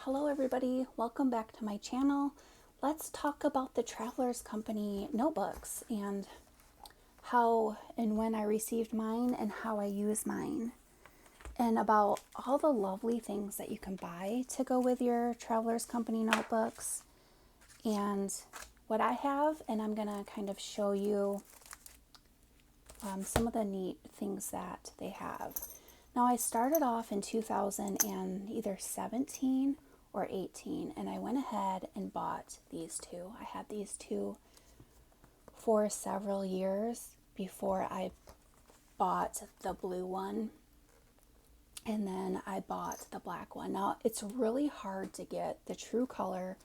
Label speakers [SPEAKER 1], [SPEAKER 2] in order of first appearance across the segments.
[SPEAKER 1] Hello everybody, welcome back to my channel. Let's talk about the Traveler's Company notebooks and how and when I received mine and how I use mine. And about all the lovely things that you can buy to go with your Traveler's Company notebooks. And what I have, and I'm gonna kind of show you some of the neat things that they have. Now I started off in 2017 or 18, and I went ahead and bought these two. I had these two for several years before I bought the blue one, and then I bought the black one. Now it's really hard to get the true color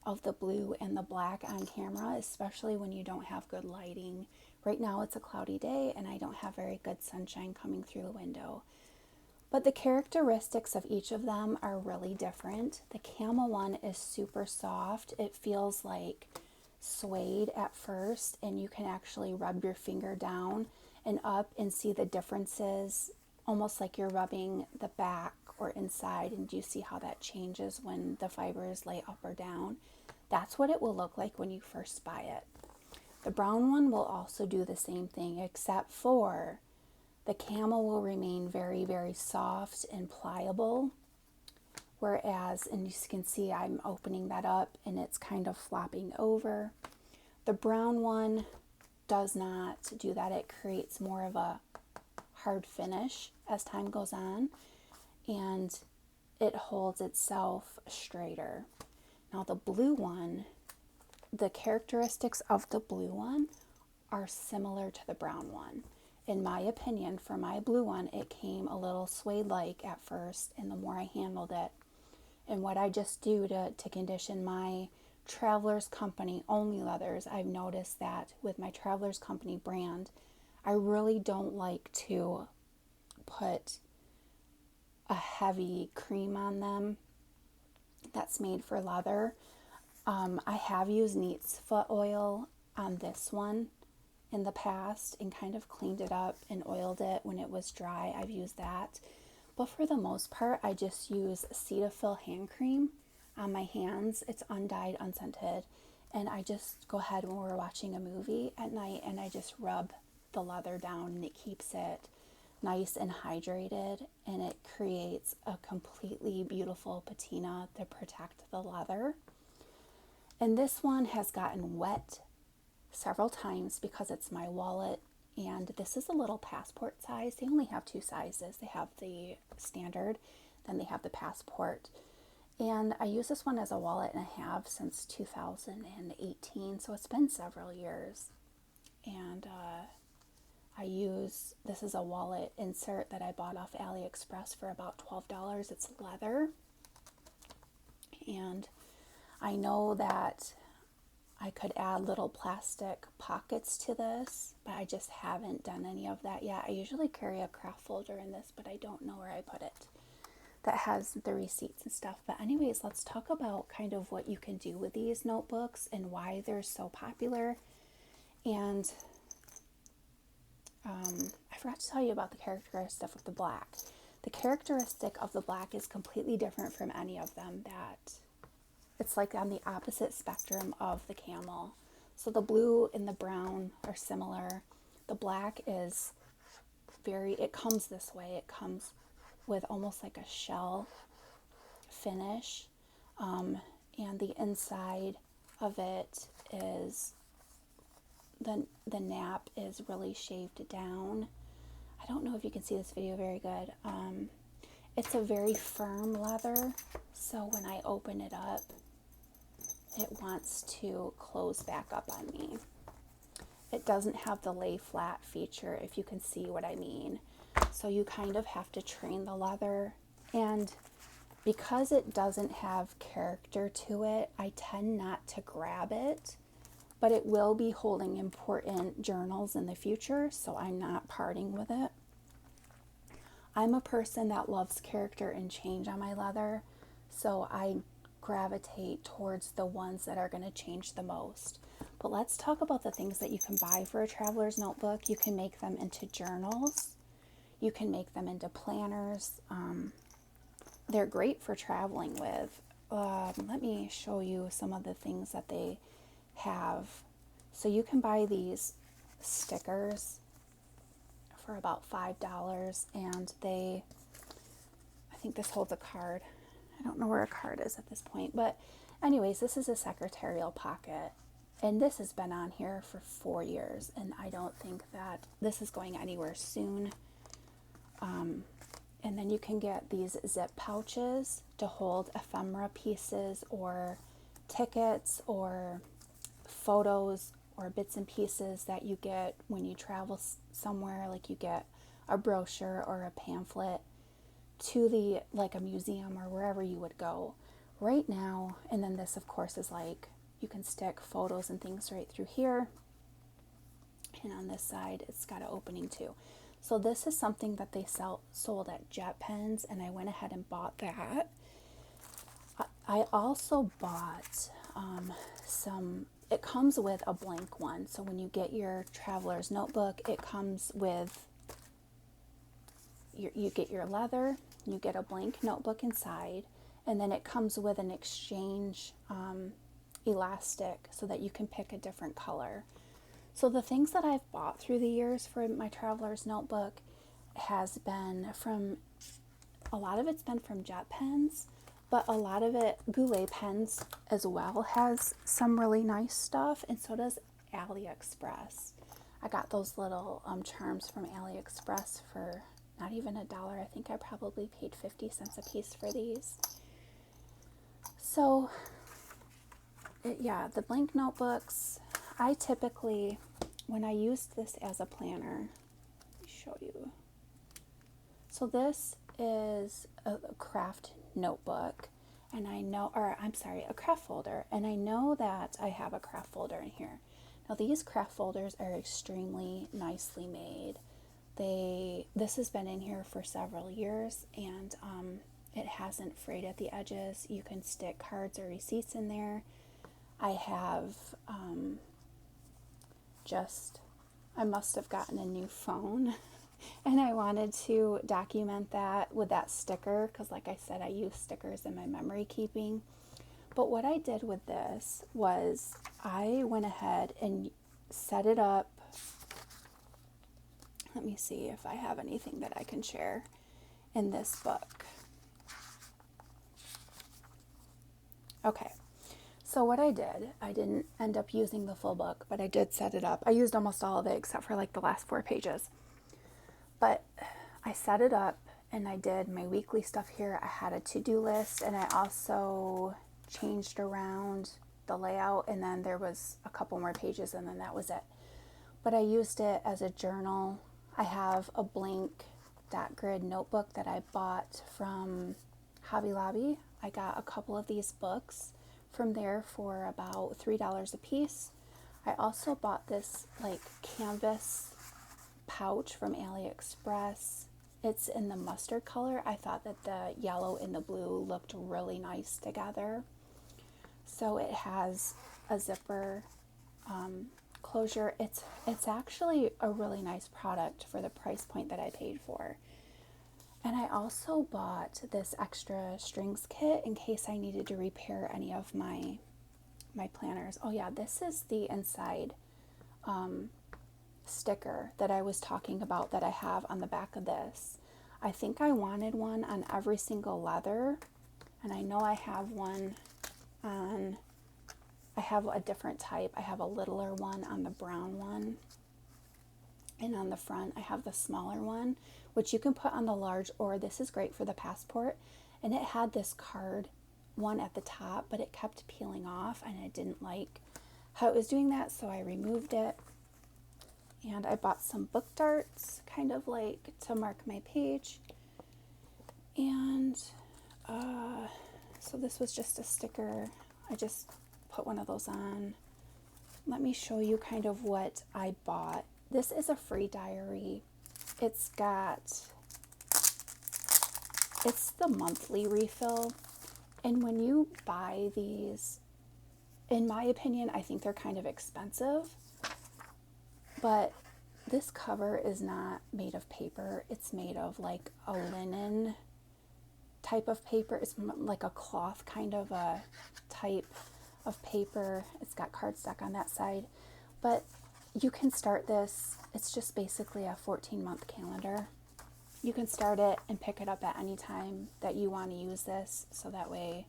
[SPEAKER 1] of the blue and the black on camera, especially when you don't have good lighting. Right now it's a cloudy day and I don't have very good sunshine coming through the window. But the characteristics of each of them are really different. The Camel one is super soft. It feels like suede at first, and you can actually rub your finger down and up and see the differences, almost like you're rubbing the back or inside, and you see how that changes when the fibers lay up or down. That's what it will look like when you first buy it. The brown one will also do the same thing, except for the Camel will remain very, very soft and pliable, whereas, and you can see I'm opening that up and it's kind of flopping over. The brown one does not do that. It creates more of a hard finish as time goes on, and it holds itself straighter. Now the blue one, the characteristics of the blue one are similar to the brown one. In my opinion, for my blue one, it came a little suede-like at first, and the more I handled it, and what I just do to condition my Traveler's Company only leathers, I've noticed that with my Traveler's Company brand, I really don't like to put a heavy cream on them that's made for leather. I have used Neat's foot oil on this one in the past and kind of cleaned it up and oiled it when it was dry. I've used that, but for the most part I just use Cetaphil hand cream on my hands. It's undyed, unscented, and I just go ahead when we're watching a movie at night and I just rub the leather down, and it keeps it nice and hydrated, and it creates a completely beautiful patina to protect the leather. And this one has gotten wet several times because it's my wallet, and this is a little passport size. They only have two sizes. They have the standard, then they have the passport, and I use this one as a wallet, and I have since 2018, so it's been several years. And this is a wallet insert that I bought off AliExpress for about $12. It's leather, and I know that I could add little plastic pockets to this, but I just haven't done any of that yet. I usually carry a craft folder in this, but I don't know where I put it. That has the receipts and stuff. But anyways, let's talk about kind of what you can do with these notebooks and why they're so popular. And I forgot to tell you about the characteristic of the black. The characteristic of the black is completely different from any of them. That it's like on the opposite spectrum of the Camel. So the blue and the brown are similar. The black is it comes this way. It comes with almost like a shell finish. And the inside of it is, the nap is really shaved down. I don't know if you can see this video very good. It's a very firm leather, so when I open it up, it wants to close back up on me. It doesn't have the lay flat feature, if you can see what I mean. So you kind of have to train the leather, and because it doesn't have character to it, I tend not to grab it, but it will be holding important journals in the future, so I'm not parting with it. I'm a person that loves character and change on my leather, so I gravitate towards the ones that are going to change the most. But let's talk about the things that you can buy for a traveler's notebook. You can make them into journals. You can make them into planners. They're great for traveling with. let me show you some of the things that they have. So you can buy these stickers for about $5, and I think this holds a card. I don't know where a card is at this point, but anyways, this is a Secretarial Pocket, and this has been on here for 4 years, and I don't think that this is going anywhere soon. And then you can get these zip pouches to hold ephemera pieces or tickets or photos or bits and pieces that you get when you travel somewhere, like you get a brochure or a pamphlet to like a museum or wherever you would go right now. And then this, of course, is like you can stick photos and things right through here, and on this side it's got an opening too. So this is something that they sold at Jet Pens, and I went ahead and bought that. I also bought it comes with a blank one. So when you get your traveler's notebook, it comes with, you get your leather, you get a blank notebook inside, and then it comes with an exchange elastic so that you can pick a different color. So the things that I've bought through the years for my traveler's notebook has been a lot of it's been from Jet Pens, but a lot of it, Goulet Pens as well, has some really nice stuff, and so does AliExpress. I got those little charms from AliExpress for not even $1. I think I probably paid 50 cents a piece for these. So, yeah, the blank notebooks, I typically, when I used this as a planner, let me show you. So this is a craft notebook, and a craft folder, and I know that I have a craft folder in here. Now these craft folders are extremely nicely made. This has been in here for several years, and it hasn't frayed at the edges. You can stick cards or receipts in there. I have I must have gotten a new phone and I wanted to document that with that sticker because, like I said, I use stickers in my memory keeping. But what I did with this was I went ahead and set it up. Let me see if I have anything that I can share in this book. Okay. So what I didn't end up using the full book, but I did set it up. I used almost all of it except for like the last 4 pages. But I set it up and I did my weekly stuff here. I had a to-do list, and I also changed around the layout, and then there was a couple more pages, and then that was it. But I used it as a journal. I have a blank dot grid notebook that I bought from Hobby Lobby. I got a couple of these books from there for about $3 a piece. I also bought this like canvas pouch from AliExpress. It's in the mustard color. I thought that the yellow and the blue looked really nice together. So it has a zipper closure. It's actually a really nice product for the price point that I paid for. And I also bought this extra strings kit in case I needed to repair any of my planners. Oh yeah, this is the inside sticker that I was talking about that I have on the back of this. I think I wanted one on every single leather, and I know I have one on, I have a different type. I have a littler one on the brown one, and on the front I have the smaller one, which you can put on the large, or this is great for the passport. And it had this card one at the top, but it kept peeling off, and I didn't like how it was doing that, so I removed it. And I bought some book darts, kind of like to mark my page. And so this was just a sticker. I just put one of those on. Let me show you kind of what I bought. This is a free diary. It's the monthly refill. And when you buy these, in my opinion, I think they're kind of expensive. But this cover is not made of paper. It's made of like a linen type of paper. It's like a cloth kind of a type of paper. It's got cardstock on that side. But you can start this. It's just basically a 14-month calendar. You can start it and pick it up at any time that you want to use this, so that way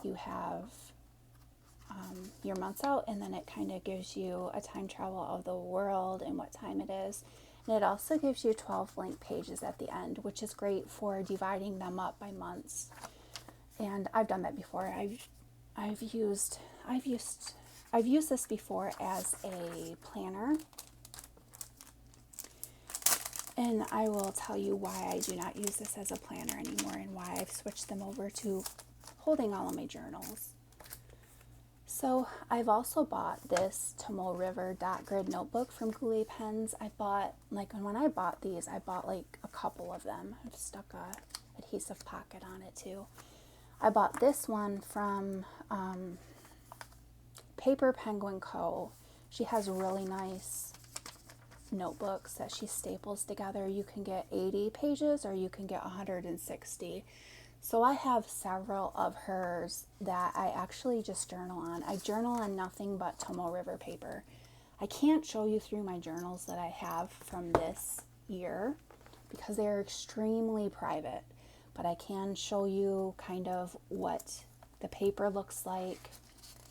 [SPEAKER 1] you have your months out, and then it kind of gives you a time travel of the world and what time it is. And it also gives you 12 blank pages at the end, which is great for dividing them up by months. And I've done that before. I've used this before as a planner. And I will tell you why I do not use this as a planner anymore and why I've switched them over to holding all of my journals. So I've also bought this Tomo River dot grid notebook from Goulet Pens. I bought, when I bought these, I bought like a couple of them. I've stuck a adhesive pocket on it too. I bought this one from Paper Penguin Co. She has really nice notebooks that she staples together. You can get 80 pages or you can get 160. So I have several of hers that I actually just journal on. I journal on nothing but Tomo River paper. I can't show you through my journals that I have from this year because they're extremely private, but I can show you kind of what the paper looks like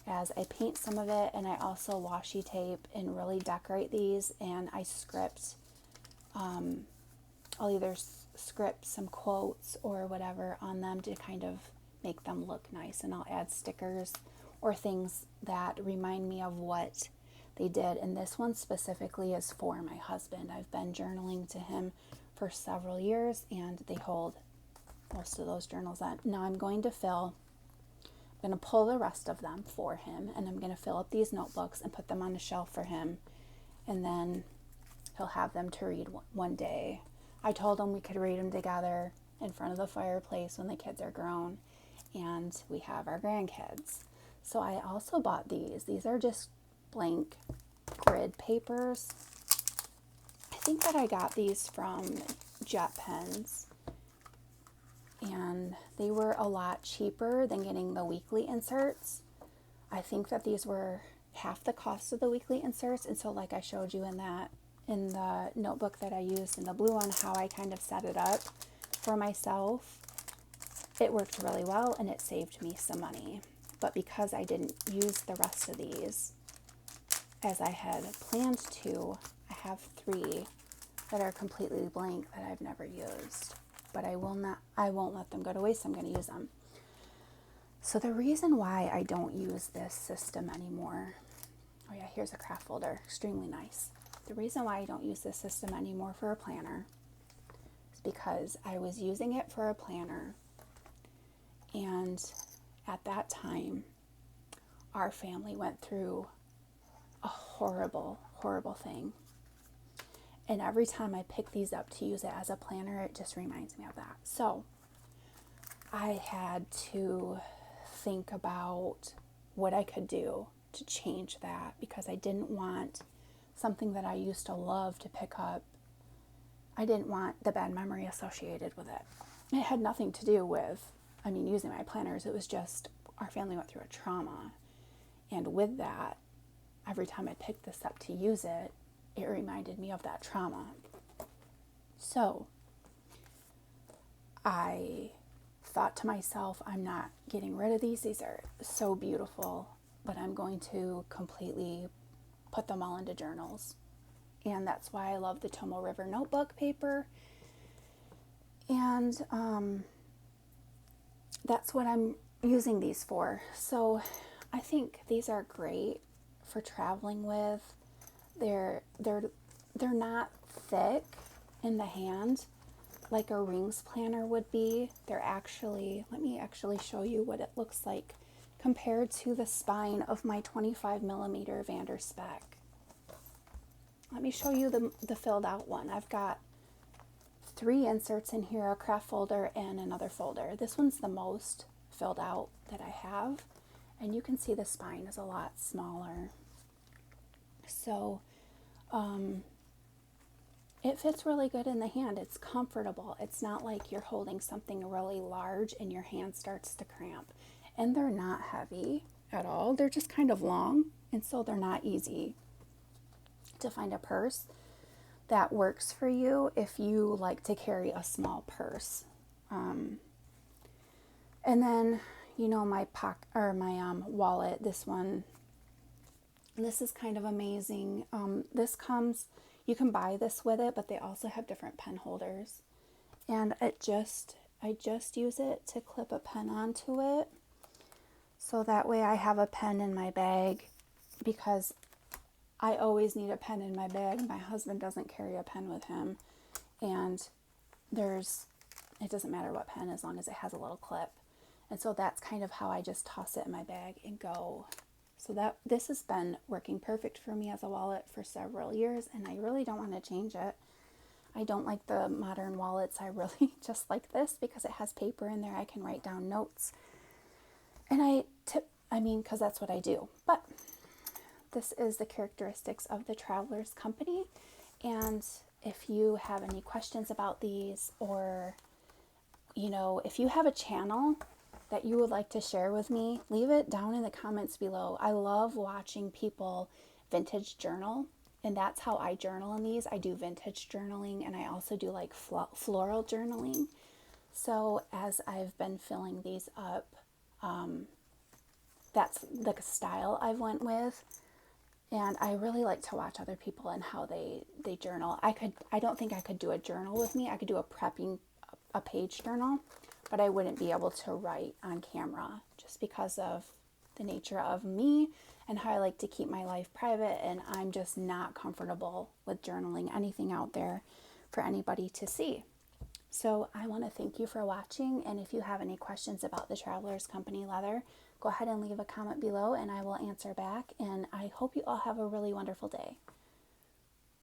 [SPEAKER 1] as I paint some of it, and I also washi tape and really decorate these, and I script. I'll either script some quotes or whatever on them to kind of make them look nice, and I'll add stickers or things that remind me of what they did. And this one specifically is for my husband. I've been journaling to him for several years, and they hold most of those journals on. Now I'm going to pull the rest of them for him, and I'm going to fill up these notebooks and put them on a shelf for him, and then he'll have them to read one day. I told him we could read them together in front of the fireplace when the kids are grown and we have our grandkids. So I also bought these. These are just blank grid papers. I think that I got these from Jet Pens, and they were a lot cheaper than getting the weekly inserts. I think that these were half the cost of the weekly inserts, and so like I showed you in the notebook that I used in the blue one, how I kind of set it up for myself, it worked really well and it saved me some money. But because I didn't use the rest of these as I had planned to, I have 3 that are completely blank that I've never used. But I won't let them go to waste. I'm going to use them. So the reason why I don't use this system anymore, oh yeah, here's a craft folder, extremely nice. The reason why I don't use this system anymore for a planner is because I was using it for a planner, and at that time, our family went through a horrible, horrible thing. And every time I pick these up to use it as a planner, it just reminds me of that. So I had to think about what I could do to change that, because I didn't want something that I used to love to pick up. I didn't want the bad memory associated with it. It had nothing to do with, using my planners. It was just our family went through a trauma. And with that, every time I picked this up to use it, it reminded me of that trauma. So I thought to myself, I'm not getting rid of these. These are so beautiful, but I'm going to completely put them all into journals. And that's why I love the Tomo River notebook paper. And that's what I'm using these for. So I think these are great for traveling with. They're not thick in the hand like a rings planner would be. They're actually, let me actually show you what it looks like compared to the spine of my 25 millimeter Vanderspec. Let me show you the filled out one. I've got 3 inserts in here, a craft folder and another folder. This one's the most filled out that I have, and you can see the spine is a lot smaller. So it fits really good in the hand. It's comfortable. It's not like you're holding something really large and your hand starts to cramp. And they're not heavy at all. They're just kind of long, and so they're not easy to find a purse that works for you if you like to carry a small purse. And then, my wallet, this one, this is kind of amazing. This comes, you can buy this with it, but they also have different pen holders. And I just use it to clip a pen onto it. So that way I have a pen in my bag, because I always need a pen in my bag. My husband doesn't carry a pen with him. And it doesn't matter what pen, as long as it has a little clip. And so that's kind of how I just toss it in my bag and go. So this has been working perfect for me as a wallet for several years, and I really don't want to change it. I don't like the modern wallets. I really just like this because it has paper in there. I can write down notes. And because that's what I do. But this is the characteristics of the Traveler's Company. And if you have any questions about these, or, if you have a channel that you would like to share with me, leave it down in the comments below. I love watching people vintage journal, and that's how I journal in these. I do vintage journaling, and I also do like floral journaling. So as I've been filling these up, that's the style I went with. And I really like to watch other people and how they journal. I don't think I could do a journal with me. I could do a page journal, but I wouldn't be able to write on camera, just because of the nature of me and how I like to keep my life private. And I'm just not comfortable with journaling anything out there for anybody to see. So I want to thank you for watching. And if you have any questions about the Traveler's Company leather, go ahead and leave a comment below and I will answer back. And I hope you all have a really wonderful day.